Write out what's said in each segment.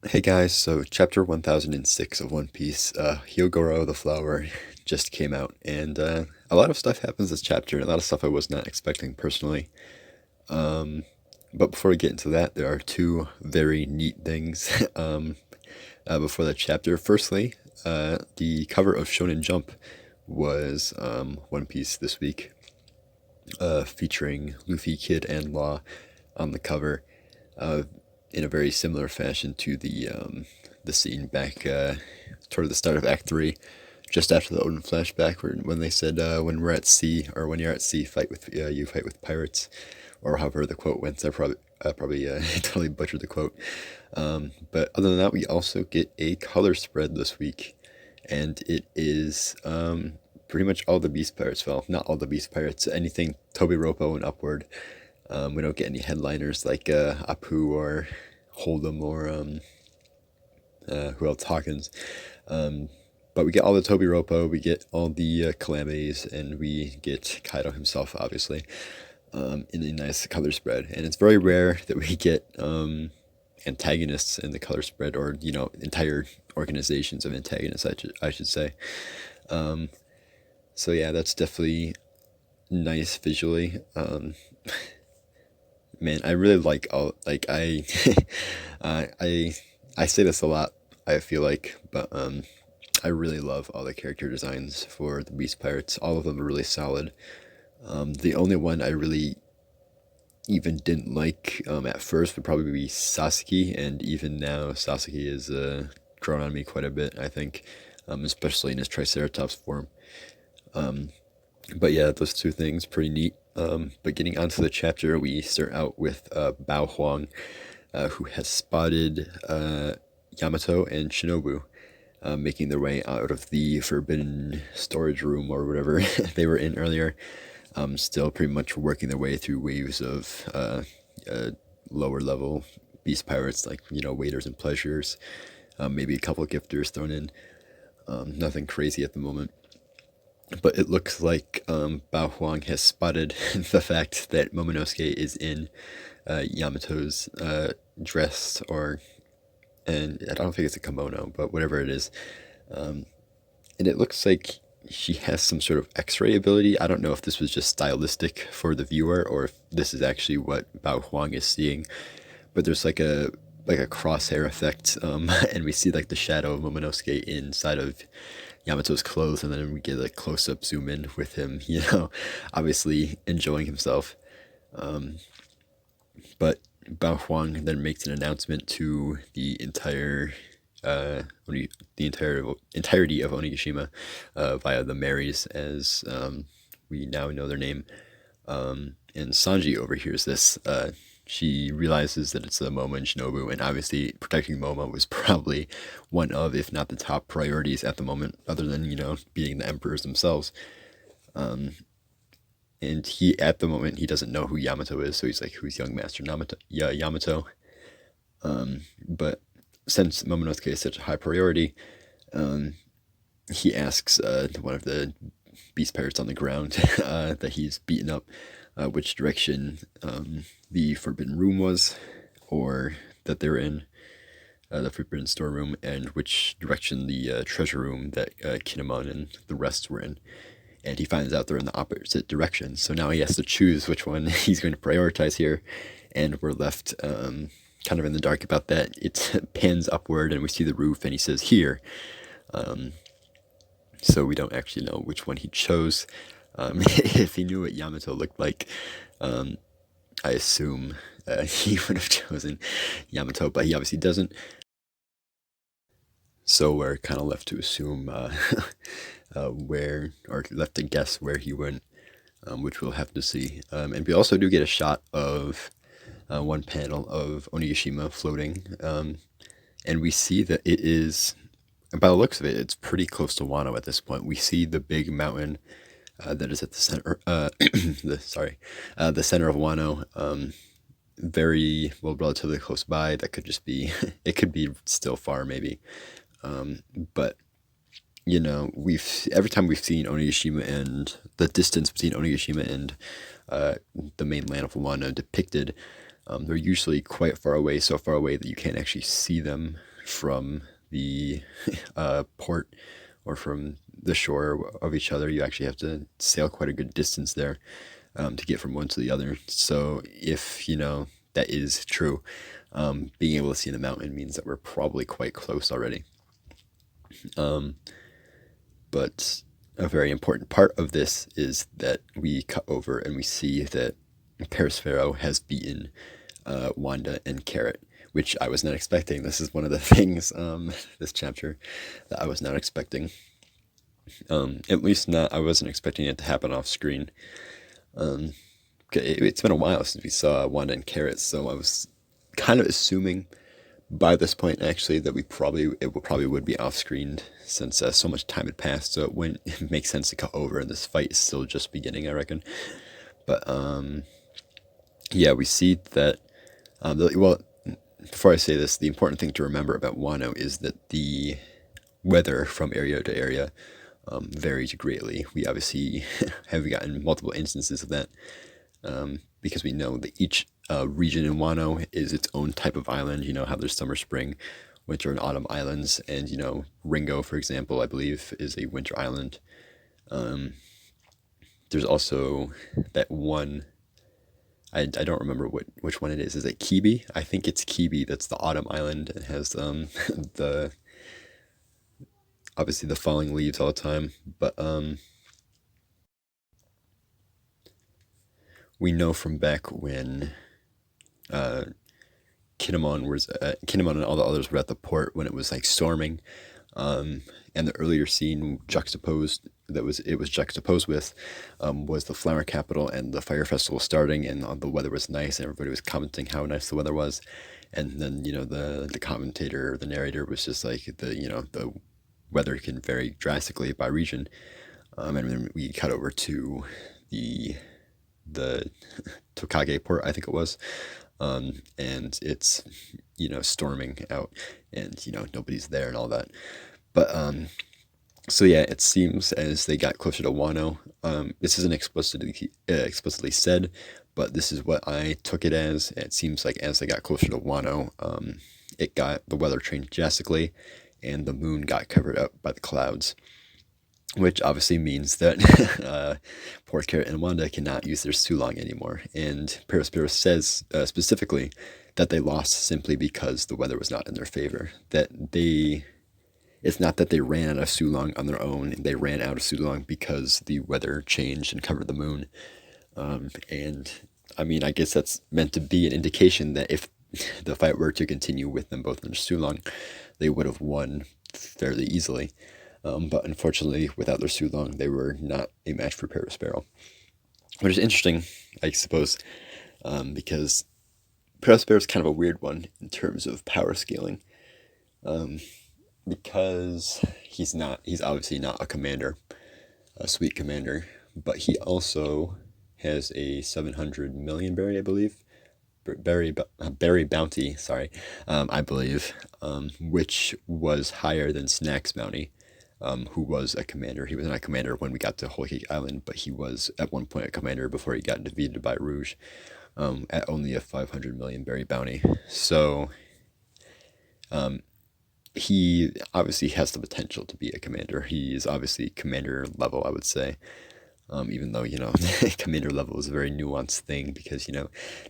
Hey guys, so chapter 1006 of One Piece, Hyogoro the Flower, just came out, and a lot of stuff happens this chapter, a lot of stuff I was not expecting personally. Um, but before we get into that, there are two very neat things before that chapter. Firstly, the cover of Shonen Jump was One Piece this week, featuring Luffy, Kid, and Law on the cover. Uh, in a very similar fashion to the scene back toward the start of Act Three, just after the Odin flashback, when they said, "When we're at sea, or when you're at sea, fight with you fight with pirates," or however the quote went. I probably totally butchered the quote. But other than that, we also get a color spread this week, and it is pretty much all the Beast Pirates. Well, not all the Beast Pirates. Anything Toby Ropo and upward. We don't get any headliners like Apu or Hold'em or who else, Hawkins. But we get all the Toby Ropo, we get all the Calamities, and we get Kaido himself, obviously, in a nice color spread. And it's very rare that we get antagonists in the color spread, or entire organizations of antagonists, I should say. So yeah, that's definitely nice visually. Man, I really like I say this a lot, I feel like, but I really love all the character designs for the Beast Pirates. All of them are really solid. The only one I really even didn't like at first would probably be Sasuke, and even now Sasuke is grown on me quite a bit, I think, especially in his Triceratops form. But yeah, those two things pretty neat. But getting onto the chapter, we start out with Bao Huang, who has spotted Yamato and Shinobu making their way out of the forbidden storage room or whatever they were in earlier. Still pretty much working their way through waves of lower level beast pirates, like waiters and pleasures, maybe a couple gifters thrown in. Nothing crazy at the moment. But it looks like Bao Huang has spotted the fact that Momonosuke is in Yamato's dress, and I don't think it's a kimono, but whatever it is. And it looks like she has some sort of X-ray ability. I don't know if this was just stylistic for the viewer, or if this is actually what Bao Huang is seeing. But there's like a crosshair effect, and we see like the shadow of Momonosuke inside of Yamato's clothes, and then we get a close-up zoom in with him, obviously enjoying himself. But Bao Huang then makes an announcement to the entirety of Onigashima via the Marys, as we now know their name. And Sanji overhears this. She realizes that it's the Momo and Shinobu, and obviously protecting Momo was probably one of, if not the top priorities at the moment, other than, beating the emperors themselves. And at the moment, he doesn't know who Yamato is, so he's like, who's young master Yamato? But since Momonosuke is such a high priority, he asks one of the beast pirates on the ground that he's beaten up, which direction the forbidden room was, or that they're in the forbidden storeroom, and which direction the treasure room that Kinemon and the rest were in. And he finds out they're in the opposite direction, so now he has to choose which one he's going to prioritize here, and we're left kind of in the dark about that. It pans upward, and we see the roof, and he says, "Here." So we don't actually know which one he chose. If he knew what Yamato looked like, I assume he would have chosen Yamato, but he obviously doesn't. So we're kind of left to assume where, or left to guess where he went, which we'll have to see. And we also do get a shot of one panel of Onigashima floating, and we see that it is, by the looks of it, it's pretty close to Wano at this point. We see the big mountain that is at the center, the center of Wano, very well, relatively close by. That could just be, it could be still far, maybe. But every time we've seen Onigashima and the distance between Onigashima and the mainland of Wano depicted, they're usually quite far away, so far away that you can't actually see them from the port or from the shore of each other. You actually have to sail quite a good distance there to get from one to the other. So if that is true, being able to see the mountain means that we're probably quite close already. But a very important part of this is that we cut over and we see that Perospero has beaten Wanda and Carrot, which I was not expecting. This is one of the things, this chapter, that I was not expecting. At least not, I wasn't expecting it to happen off screen. It's been a while since we saw Wanda and Carrot, so I was kind of assuming by this point actually that it probably would be off screened since so much time had passed, so it wouldn't make sense to cut over, and this fight is still just beginning, I reckon. But yeah, we see that. Well, before I say this, the important thing to remember about Wano is that the weather from area to area varies greatly. We obviously have gotten multiple instances of that because we know that each region in Wano is its own type of island. You know how there's summer, spring, winter, and autumn islands, and Ringo, for example, I believe is a winter island. There's also that one. I don't remember which one it is. Is it Kibi? I think it's Kibi. That's the autumn island. It has the obviously the falling leaves all the time, but we know from back when Kinemon and all the others were at the port when it was like storming, and the earlier scene juxtaposed with was the flower capital and the fire festival starting, and the weather was nice, and everybody was commenting how nice the weather was, and then the commentator, the narrator was just like the weather can vary drastically by region, and then we cut over to the Tokage port, I think it was, and it's storming out, and nobody's there and all that, but so yeah, it seems as they got closer to Wano, this isn't explicitly said, but this is what I took it as. It seems like as they got closer to Wano, the weather changed drastically, and the moon got covered up by the clouds, which obviously means that poor Carrot and Wanda cannot use their Sulong anymore. And Perospero says specifically that they lost simply because the weather was not in their favor. It's not that they ran out of Sulong on their own. They ran out of Sulong because the weather changed and covered the moon. And I mean, I guess that's meant to be an indication that if the fight were to continue with them both in Sulong, they would have won fairly easily. But unfortunately, without their Sulong, they were not a match for Perospero. Which is interesting, I suppose, because Perospero is kind of a weird one in terms of power scaling. Because he's obviously not a commander, a sweet commander, but he also has a 700 million berry, I believe, berry bounty, sorry, I believe, which was higher than Snack's bounty, who was a commander. He was not a commander when we got to Whole Cake Island, but he was at one point a commander before he got defeated by Rouge, at only a 500 million berry bounty. So he obviously has the potential to be a commander. He is obviously commander level, I would say. Even though, commander level is a very nuanced thing because,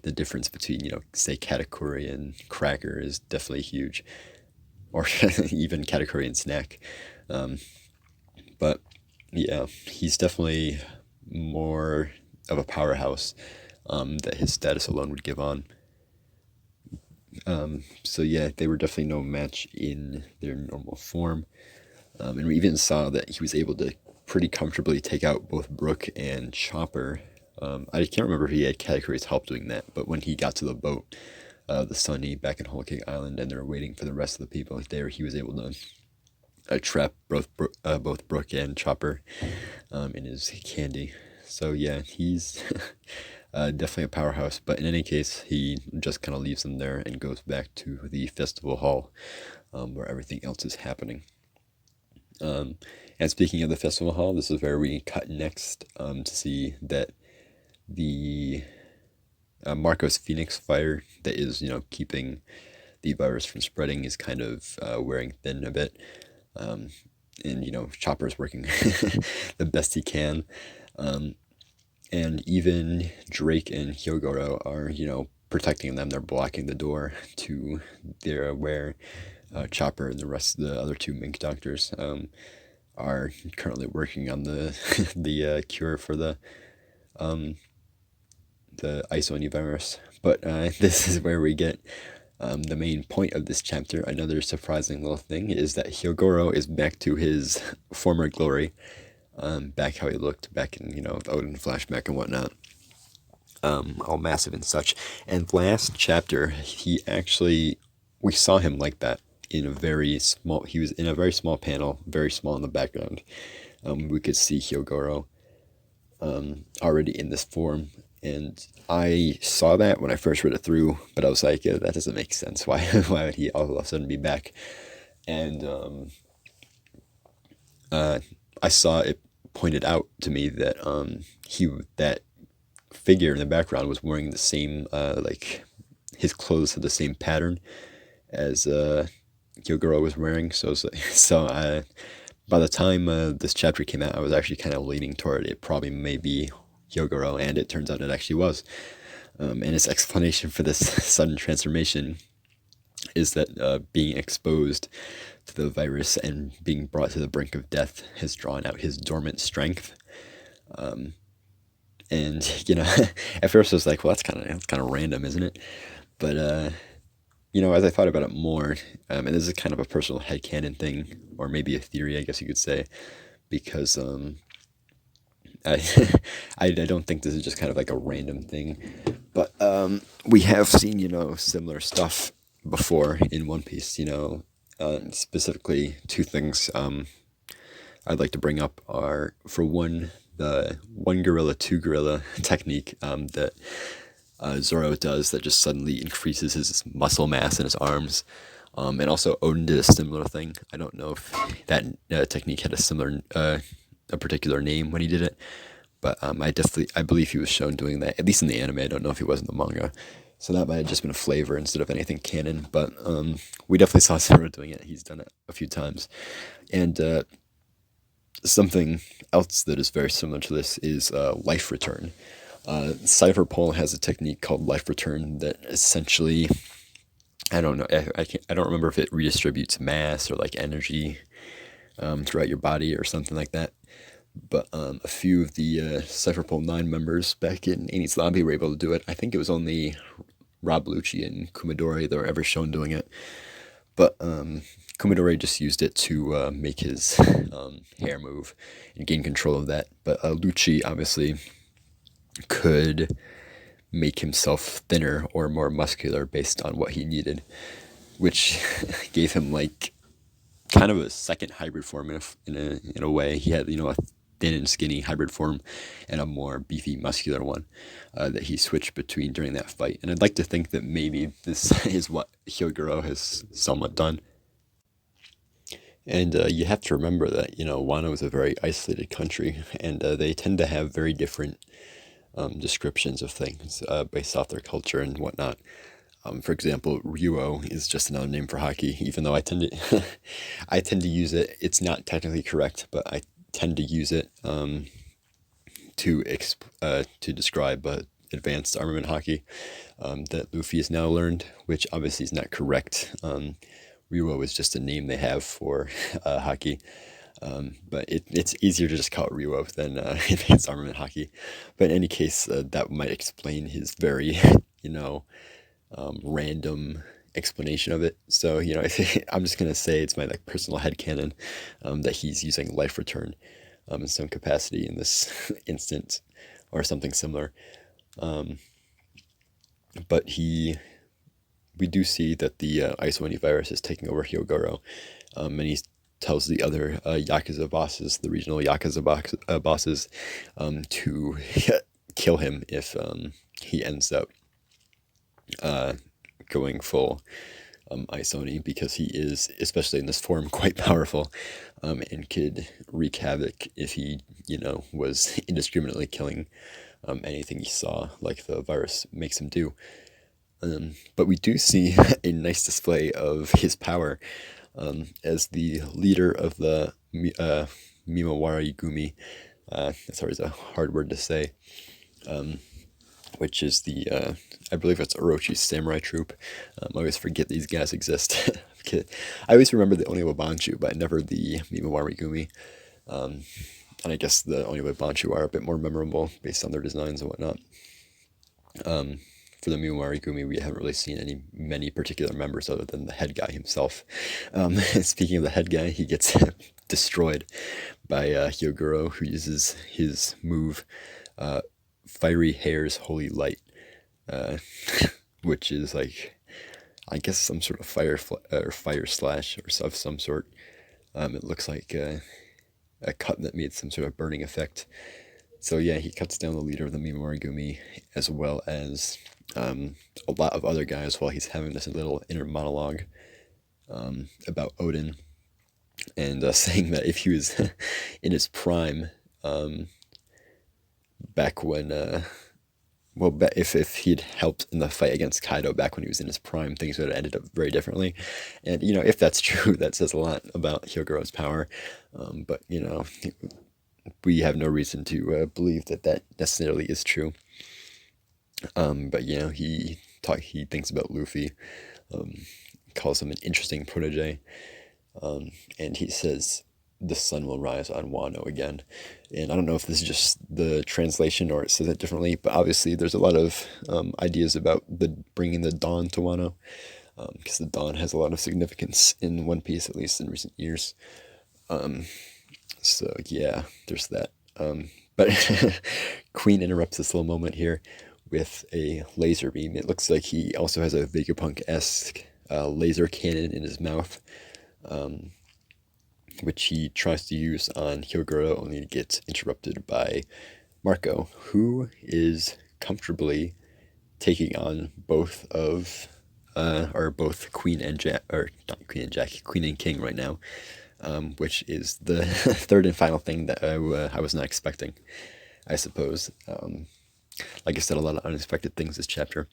the difference between, say, Katakuri and Cracker is definitely huge. Or even Katakuri and Snack. But, yeah, he's definitely more of a powerhouse that his status alone would give on. So yeah, they were definitely no match in their normal form. And we even saw that he was able to pretty comfortably take out both Brook and Chopper. I can't remember if he had Katakuri's help doing that, but when he got to the boat, the Sunny back in Whole Cake Island, and they were waiting for the rest of the people there, he was able to trap both Brook and Chopper in his candy. So yeah, he's definitely a powerhouse, but in any case, he just kind of leaves them there and goes back to the festival hall where everything else is happening. And speaking of the festival hall, this is where we cut next to see that the Marcos Phoenix fire that is, keeping the virus from spreading is kind of wearing thin a bit. And, Chopper's working the best he can. And even Drake and Hyogoro are, protecting them. They're blocking the door to their where Chopper and the rest of the other two Mink doctors are currently working on the the cure for the isoni virus. But this is where we get the main point of this chapter. Another surprising little thing is that Hyogoro is back to his former glory, back how he looked back in, the Odin flashback and whatnot, all massive and such. And last chapter, we saw him like that he was in a very small panel, very small in the background. We could see Hyogoro already in this form. And I saw that when I first read it through, but I was like, yeah, that doesn't make sense. Why would he all of a sudden be back? And I saw it pointed out to me that that figure in the background was wearing the same his clothes had the same pattern as Hyogoro was wearing. By the time this chapter came out, I was actually kind of leaning toward it probably may be Hyogoro, and it turns out it actually was. And his explanation for this sudden transformation is that being exposed to the virus and being brought to the brink of death has drawn out his dormant strength. And at first I was like, well, that's kind of random, isn't it? But as I thought about it more, and this is kind of a personal headcanon thing, or maybe a theory, I guess you could say, because I don't think this is just kind of like a random thing, but we have seen similar stuff before in One Piece. Specifically two things I'd like to bring up are, for one, the one gorilla, two gorilla technique that Zoro does that just suddenly increases his muscle mass in his arms. And also Odin did a similar thing. I don't know if that technique had a particular name when he did it, but I believe he was shown doing that, at least in the anime. I don't know if he was in the manga. So that might have just been a flavor instead of anything canon, but we definitely saw Zoro doing it. He's done it a few times. And something else that is very similar to this is life return. Cypherpole has a technique called life return that essentially, I don't know, I don't remember if it redistributes mass or like energy throughout your body or something like that. But a few of the Cypherpole 9 members back in Enies Lobby were able to do it. I think it was only Rob Lucci and Kumadori that were ever shown doing it. But Kumadori just used it to make his hair move and gain control of that. But Lucci obviously could make himself thinner or more muscular based on what he needed, which gave him like kind of a second hybrid form in a way. He had a thin and skinny hybrid form and a more beefy muscular one that he switched between during that fight. And I'd like to think that maybe this is what Hyogoro has somewhat done. And you have to remember that Wano is a very isolated country, and they tend to have very different descriptions of things based off their culture and whatnot. For example, Ryuo is just another name for hockey, even though I tend to I tend to use it. It's not technically correct, but I tend to use it to describe advanced armament hockey that Luffy has now learned, which obviously is not correct. Ryuo is just a name they have for hockey. But it's easier to just call it Ryuo than advanced armament hockey. But in any case, that might explain his very, random explanation of it. So, I'm just going to say it's my personal headcanon that he's using life return in some capacity in this instance or something similar. But we do see that the Isoni virus is taking over Hyogoro, and he tells the other Yakuza bosses, the regional Yakuza bosses, to kill him if he ends up going full Isoni, because he is, especially in this form, quite powerful and could wreak havoc if he, was indiscriminately killing anything he saw, like the virus makes him do. But we do see a nice display of his power as the leader of the Mimawari Gumi. That's always a hard word to say. Which is the, I believe it's Orochi's samurai troop. I always forget these guys exist. I always remember the Oniwa Banchu, but never the Mimawari Gumi. And I guess the Oniwa Banchu are a bit more memorable based on their designs and whatnot. For the Mimawari Gumi, we haven't really seen many particular members other than the head guy himself. Speaking of the head guy, he gets destroyed by Hyogoro, who uses his move, Fiery Hair's Holy Light, which is like, I guess some sort of fire slash or of some sort. It looks like a cut that made some sort of burning effect. So yeah, he cuts down the leader of the Mimawari Gumi, as well as a lot of other guys, while he's having this little inner monologue about Odin, and saying that if he was in his prime, back when, if he'd helped in the fight against Kaido back when he was in his prime, things would have ended up very differently. And, if that's true, that says a lot about Hyogoro's power. But, we have no reason to believe that necessarily is true. But, he thinks about Luffy, calls him an interesting protege, and he says the sun will rise on Wano again. And I don't know if this is just the translation or it says it differently, but obviously there's a lot of ideas about bringing the dawn to Wano, because the dawn has a lot of significance in One Piece, at least in recent years. So yeah, there's that. But Queen interrupts this little moment here with a laser beam. It looks like he also has a Vegapunk-esque laser cannon in his mouth, which he tries to use on Hyogoro, only to get interrupted by Marco, who is comfortably taking on both Queen and Jack, or not Queen and Jack, Queen and King right now, which is the third and final thing that I was not expecting, I suppose. Like I said, a lot of unexpected things this chapter.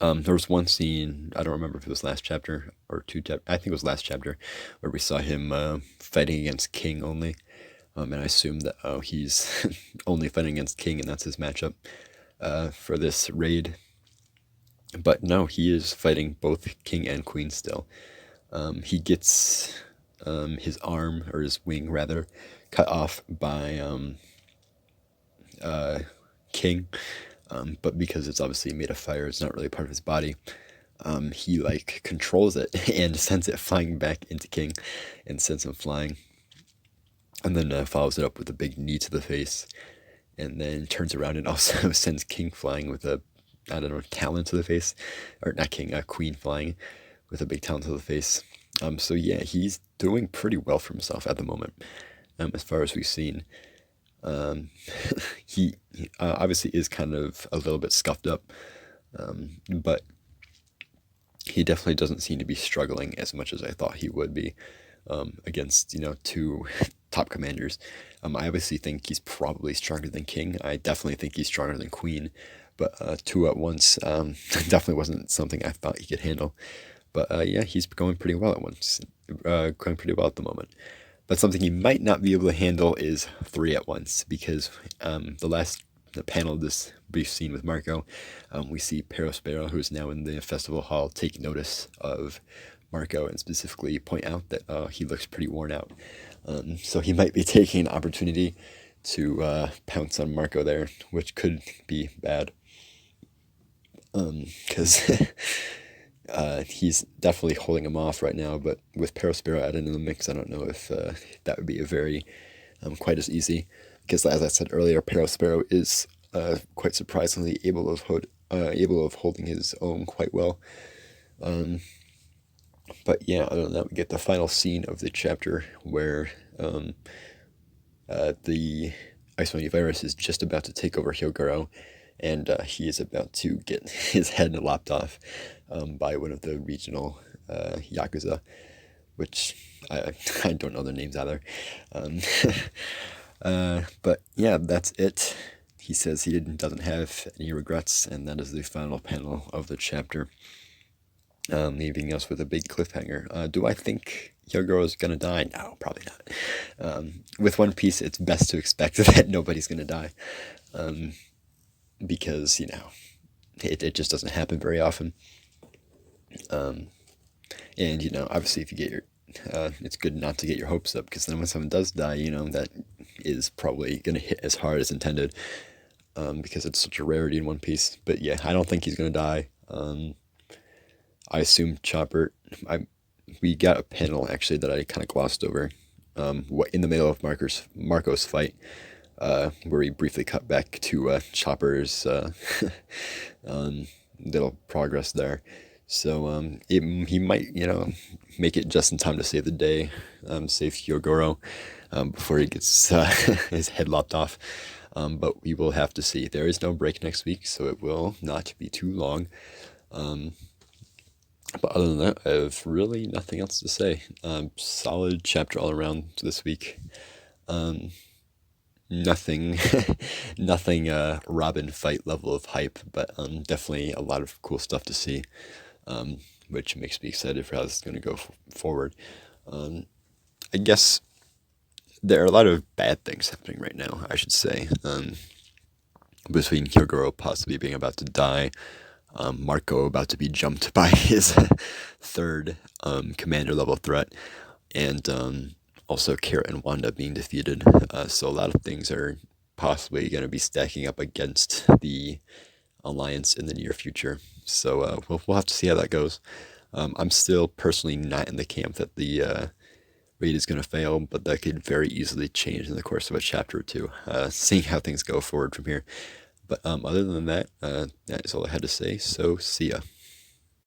There was one scene, I don't remember if it was last chapter or I think it was last chapter, where we saw him fighting against King only. And I assume that he's only fighting against King and that's his matchup for this raid. But no, he is fighting both King and Queen still. He gets his arm, or his wing rather, cut off by King. But because it's obviously made of fire, it's not really part of his body. He controls it and sends it flying back into King, and sends him flying. And then follows it up with a big knee to the face, and then turns around and also sends King flying with a, talon to the face, or not King, Queen flying with a big talon to the face. So yeah, he's doing pretty well for himself at the moment, as far as we've seen. He obviously is kind of a little bit scuffed up, but he definitely doesn't seem to be struggling as much as I thought he would be against, two top commanders. I obviously think he's probably stronger than King. I definitely think he's stronger than Queen, but two at once definitely wasn't something I thought he could handle. But yeah, he's going pretty well at once, going pretty well at the moment. But something he might not be able to handle is three at once, because the panel of this brief scene with Marco, we see Perospero, who is now in the festival hall, take notice of Marco and specifically point out that he looks pretty worn out. So he might be taking an opportunity to pounce on Marco there, which could be bad. Because he's definitely holding him off right now, but with Perospero added in the mix, I don't know if that would be a very quite as easy, because as I said earlier, Perospero is quite surprisingly able of holding his own quite well. But yeah, other than that, we get the final scene of the chapter where the Ice Money Virus is just about to take over Hyogoro, and he is about to get his head lopped off by one of the regional Yakuza, which I don't know their names either. But yeah, that's it. he says doesn't have any regrets, and that is the final panel of the chapter, leaving us with a big cliffhanger. Do I think Hyogoro is gonna die? No, probably not. With One Piece, it's best to expect that nobody's gonna die, because it just doesn't happen very often. And obviously, if you get your it's good not to get your hopes up, because then when someone does die, that is probably going to hit as hard as intended, because it's such a rarity in One Piece. But yeah, I don't think he's going to die. I assume Chopper. We got a panel actually that I kind of glossed over, in the middle of Marco's fight, where we briefly cut back to Chopper's little progress there. So he might, make it just in time to save the day, save Hyogoro, before he gets his head lopped off. But we will have to see. There is no break next week, so it will not be too long. But other than that, I have really nothing else to say. Solid chapter all around this week. Nothing, nothing Robin fight level of hype, but definitely a lot of cool stuff to see, which makes me excited for how this is going to go forward. I guess there are a lot of bad things happening right now, I should say, between Hyogoro possibly being about to die, Marco about to be jumped by his third commander level threat, and also Carrot and Wanda being defeated. So a lot of things are possibly going to be stacking up against the alliance in the near future. So we'll have to see how that goes. I'm still personally not in the camp that the raid is going to fail, but that could very easily change in the course of a chapter or two, seeing how things go forward from here. But other than that, that is all I had to say. So see ya.